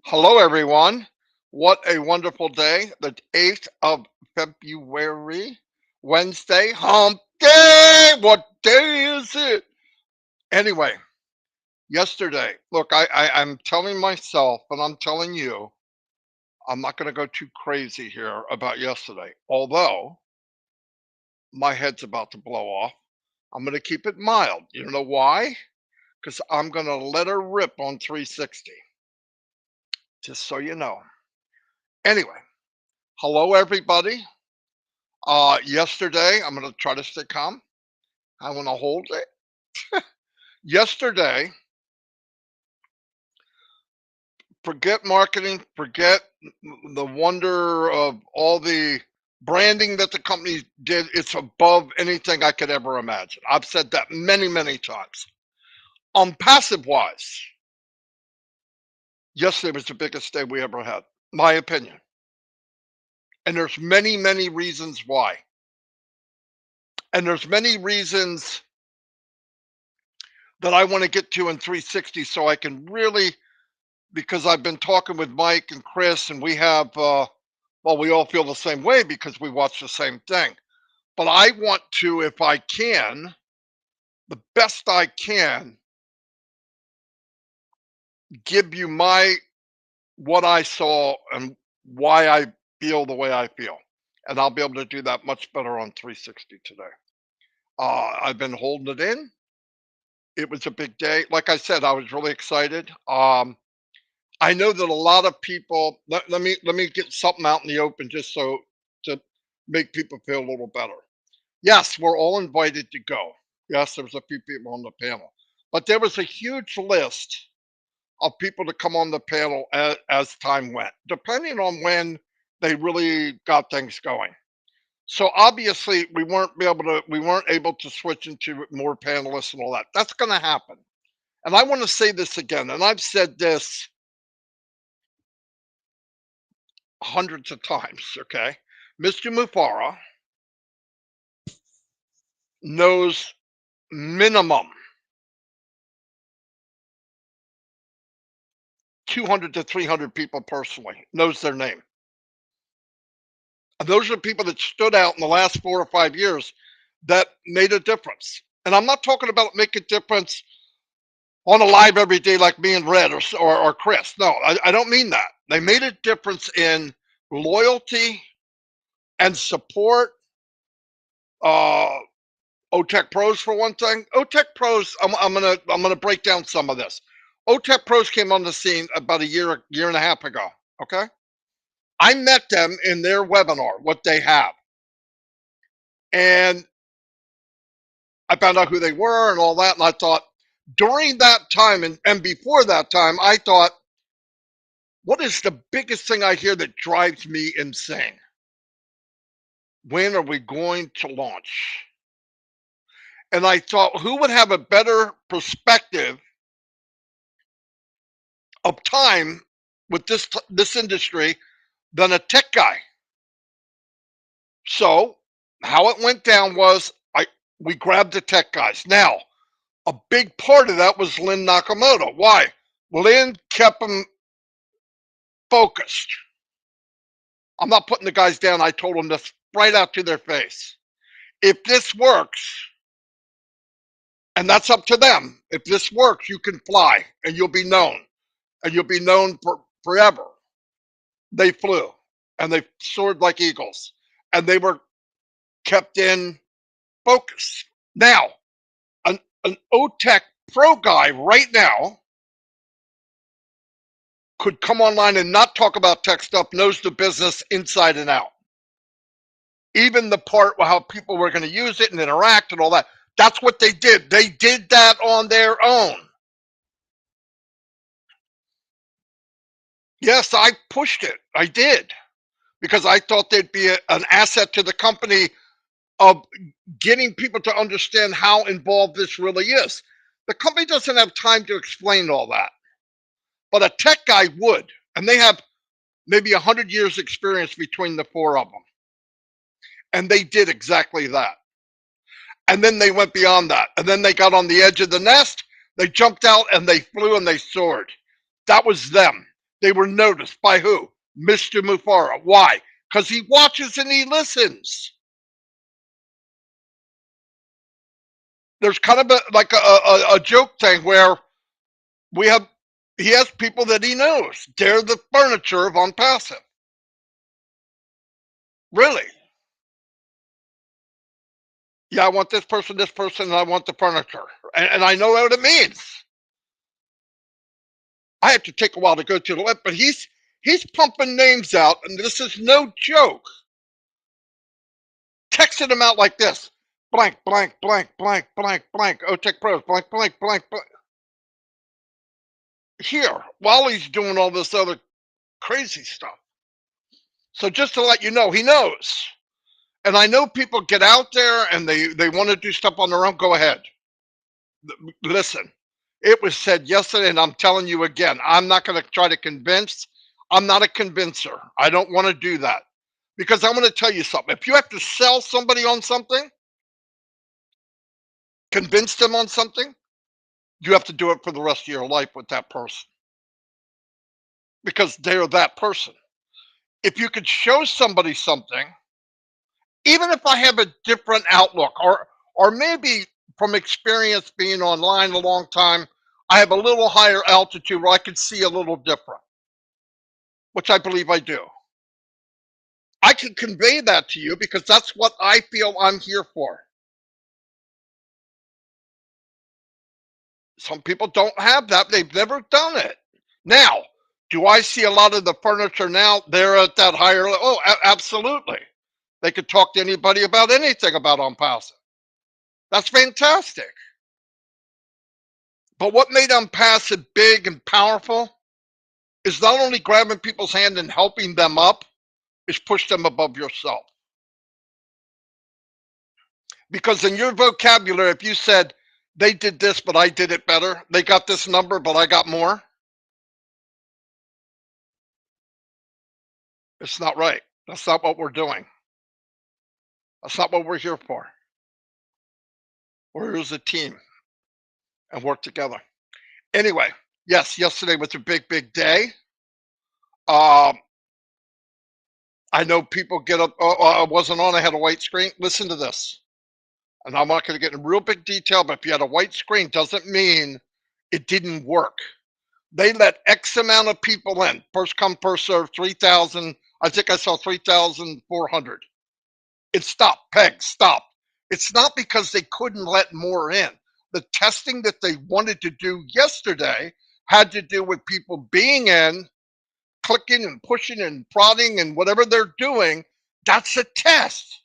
Hello, everyone. What a wonderful day. The 8th of February, Wednesday, hump day. What day is it? Anyway, yesterday, look, I'm telling myself, and I'm telling you, I'm not going to go too crazy here about yesterday. Although my head's about to blow off, I'm going to keep it mild. You know why? Because I'm going to let her rip on 360, just so you know. Anyway, hello, everybody. Yesterday, I'm gonna try to stay calm. I want to hold it. Yesterday, forget marketing, forget the wonder of all the branding that the company did. It's above anything I could ever imagine. I've said that many, many times. On passive wise, yesterday was the biggest day we ever had, my opinion. And there's many, many reasons why. And there's many reasons that I want to get to in 360 so I can really because I've been talking with Mike and Chris, and we have, well, we all feel the same way because we watch the same thing. But I want to, if I can, the best I can, give you my what I saw and why I feel the way I feel, and I'll be able to do that much better on 360 today. I've been holding it in. It was a big day. Like I said, I was really excited. I know that a lot of people let me get something out in the open just so to make people feel a little better. Yes, we're all invited to go. Yes, there was a few people on the panel, but there was a huge list of people to come on the panel as time went, depending on when they really got things going. So obviously we weren't able to switch into more panelists and all that. That's going to happen. And I want to say this again, and I've said this hundreds of times, okay? Mr. Mufara knows minimum 200 to 300 people personally, knows their name. And those are people that stood out in the last 4 or 5 years that made a difference. And I'm not talking about make a difference on a live every day like me and Red or Chris. No, I don't mean that. They made a difference in loyalty and support. Uh, OTech Pros for one thing. OTech Pros, I'm gonna break down some of this. OTech Pros came on the scene about a year and a half ago. Okay, I met them in their webinar, what they have, and I found out who they were and all that. And I thought during that time and before that time, I thought, what is the biggest thing I hear that drives me insane? When are we going to launch? And I thought, who would have a better perspective of time with this industry than a tech guy? So how it went down was we grabbed the tech guys. Now, a big part of that was Lynn Nakamoto. Why? Lynn kept them focused. I'm not putting the guys down. I told them this right out to their face. If this works, and that's up to them, if this works, you can fly and you'll be known, and you'll be known for forever. They flew and they soared like eagles, and they were kept in focus. Now, an OTech pro guy right now could come online and not talk about tech stuff, knows the business inside and out. Even the part how people were going to use it and interact and all that. That's what they did. They did that on their own. Yes, I pushed it. I did because I thought they'd be an asset to the company of getting people to understand how involved this really is. The company doesn't have time to explain all that, but a tech guy would, and they have maybe 100 years experience between the four of them, and they did exactly that. And then they went beyond that, and then they got on the edge of the nest, they jumped out and they flew and they soared. That was them. They were noticed by who? Mr. Mufara. Why? Because he watches and he listens. There's kind of like a joke thing where we have he has people that he knows. They're the furniture of on passive. Really? Yeah, I want this person, and I want the furniture. And I know what it means. I had to take a while to go to the list, but he's pumping names out, and this is no joke. Texting them out like this. Blank, blank, blank, blank, blank, blank. OTech Pros, blank, blank, blank, blank. Here, while he's doing all this other crazy stuff. So just to let you know, he knows. And I know people get out there and they want to do stuff on their own. Go ahead. Listen, it was said yesterday, and I'm telling you again, I'm not going to try to convince. I'm not a convincer. I don't want to do that because I'm going to tell you something. If you have to sell somebody on something, convince them on something, you have to do it for the rest of your life with that person because they're that person. If you could show somebody something, even if I have a different outlook, or maybe from experience being online a long time, I have a little higher altitude where I can see a little different, which I believe I do. I can convey that to you because that's what I feel I'm here for. Some people don't have that. They've never done it. Now, do I see a lot of the furniture now? They're at that higher level. Oh, absolutely. They could talk to anybody about anything about on passive. That's fantastic. But what made Unpassive big and powerful is not only grabbing people's hand and helping them up, is push them above yourself. Because in your vocabulary, if you said they did this, but I did it better, they got this number, but I got more, it's not right. That's not what we're doing. That's not what we're here for. We're here as a team and work together. Anyway, yes, yesterday was a big, big day. Um, I know people get up. Oh, I wasn't on. I had a white screen. Listen to this. And I'm not going to get in real big detail, but if you had a white screen, doesn't mean it didn't work. They let X amount of people in. First come, first serve, 3,000. I think I saw 3,400. It stopped. Peg, stop. It's not because they couldn't let more in. The testing that they wanted to do yesterday had to do with people being in, clicking and pushing and prodding and whatever they're doing. That's a test.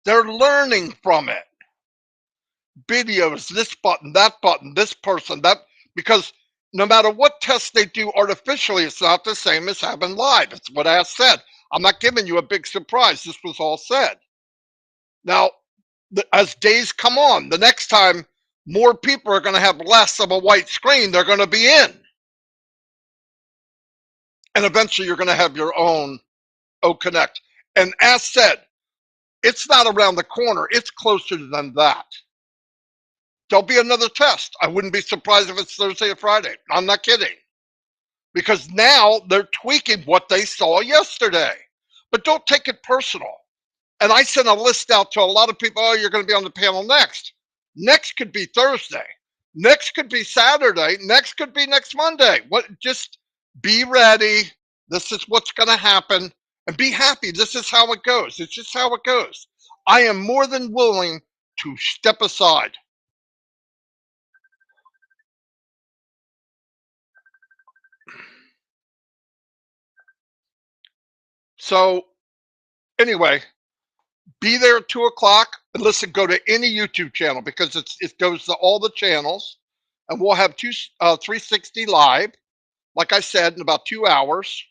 They're learning from it. Videos, this button, this person, that, because no matter what test they do artificially, it's not the same as having live. It's what I said. I'm not giving you a big surprise. This was all said. Now, as days come on, the next time more people are going to have less of a white screen, they're going to be in. And eventually you're going to have your own O Connect. And as said, it's not around the corner. It's closer than that. There'll be another test. I wouldn't be surprised if it's Thursday or Friday. I'm not kidding. Because now they're tweaking what they saw yesterday. But don't take it personal. And I sent a list out to a lot of people. Oh, you're going to be on the panel next. Next could be Thursday. Next could be Saturday. Next could be next Monday. What? Just be ready. This is what's going to happen. And be happy. This is how it goes. It's just how it goes. I am more than willing to step aside. So anyway, be there at 2 o'clock. And listen, go to any YouTube channel because it goes to all the channels, and we'll have 360 live. Like I said, in about 2 hours,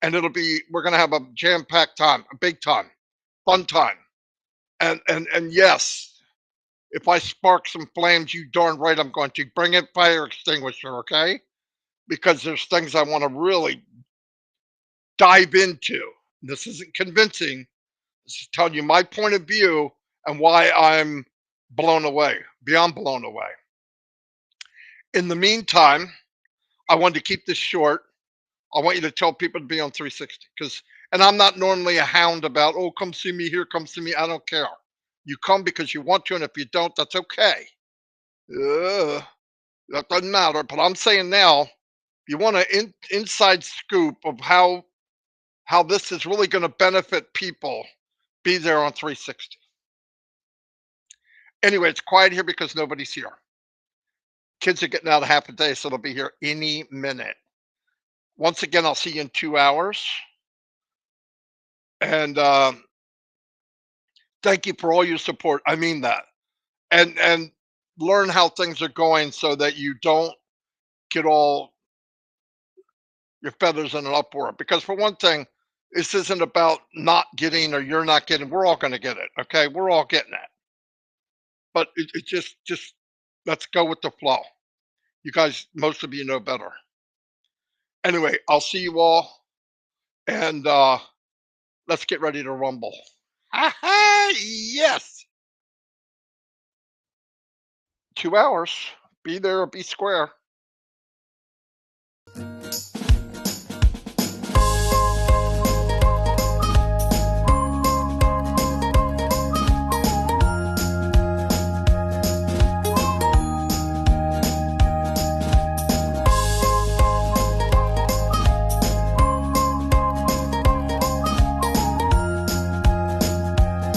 and we're gonna have a jam-packed time, a big time, fun time, and yes, if I spark some flames, you darn right I'm going to bring in fire extinguisher, okay? Because there's things I want to really dive into. This isn't convincing. This is telling you my point of view and why I'm blown away, beyond blown away. In the meantime, I wanted to keep this short. I want you to tell people to be on 360 because, and I'm not normally a hound about, oh, come see me here, come see me. I don't care. You come because you want to, and if you don't, that's okay. Ugh, that doesn't matter. But I'm saying now, you want an inside scoop of how this is really going to benefit people. Be there on 360. Anyway, it's quiet here because nobody's here. Kids are getting out of half a day, so they'll be here any minute. Once again, I'll see you in 2 hours. And thank you for all your support. I mean that. And learn how things are going so that you don't get all your feathers in an uproar. Because for one thing, this isn't about not getting or you're not getting. We're all going to get it. Okay, we're all getting it. But it just let's go with the flow. You guys, most of you know better. Anyway, I'll see you all, and let's get ready to rumble. Yes, 2 hours. Be there or be square.